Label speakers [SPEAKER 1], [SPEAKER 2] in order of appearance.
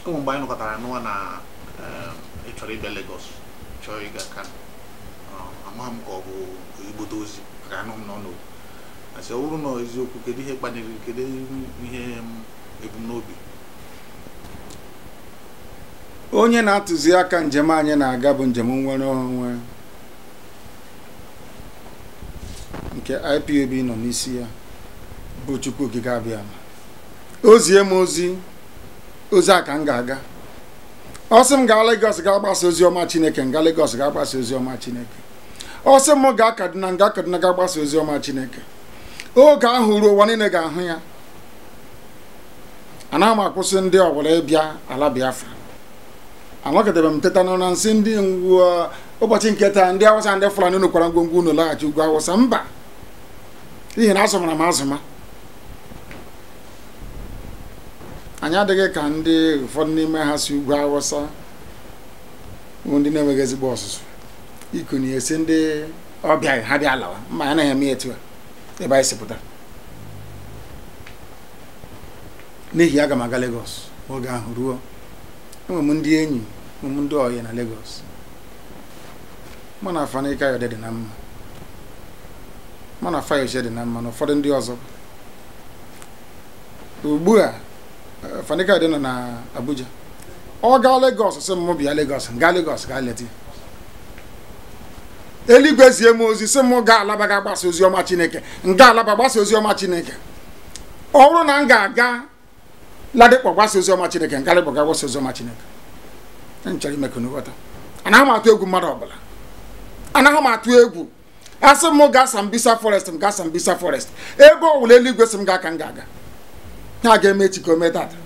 [SPEAKER 1] Como mgbe anyị nọkọtara n'ụwa na ịchọrọ ịbịa Lagos chọọ ịga Kanu amaghị m ka ọ bụ igbote ozi ka anụ m n'ọnụ asị ọ bụrụ na eziokwu kedu ihe kpaliri kedu ihe ebumnobi
[SPEAKER 2] onye na-atụzi aka njem anyị na-aga bụ njem nwere onwe nke IPOB nọ n'isi ya bụ Chukwu okike abịa ozie m ozi a ka m ga-aga ọ sị m gaa Lagos ga-agbasa ozi ọma Chineke nga Lagos ga-agbasa ozi ọma Chineke ọ sị m gaa Kaduna nga Kaduna ga-agbasa ozi ọma Chineke oge ahụ ruo ụwa niile ga-ahụ ya anaghị m akwụsị ndị ọbụla ịbịa ala Biafra anọgidebe m teta na nsị ndị ụbọchị nke taa ndị Awụsa ndị Fulani unu kwara ngwongwo unu laghachi ugwu Awụsa mba n'ihi na azụmara m azụma anyị adịghị ka ndị ụfọdụ n'ime ha si ugwu Awụsa ndị na-enweghị ezigbo ọsụsụ iku na esi ndị ọbịa ha bịa alawa mma ya naghị eme etu a ebe anyị si pụta n'ihi aga m aga Lagos oge ahụ ruo enwe m ndị enyi m ndị ọyị na Lagos mụ na Fanika Yode dị na mma mụ na Fayose dị na mma na ụfọdụ ndị ọzọ ugbu a Fanika Yode nọ na Abuja ọ gaa Lagos sị m bịa Lagos gaa Lagos gaa leta eluigwe zie m ozi sị m gaa Alaba ga gbasa ozi ọma Chineke nga Alaba gbasa ozi ọma Chineke ọ bụrụ na m ga-aga Ladikpọ gbasa ozi ọma Chineke nga Ladikpọ ga gbasa ozi ọma Chineke nchọrọ ime ka unu ghọta anaghị m atụ egwu mmadụ ọbụla anaghị m atụ egwu asị m gaa Sambisa Forest m gaa Sambisa Forest ebe ọ bụla eluigwe sị m gaa ka m ga-aga ha ga-eme echi ka o mee tata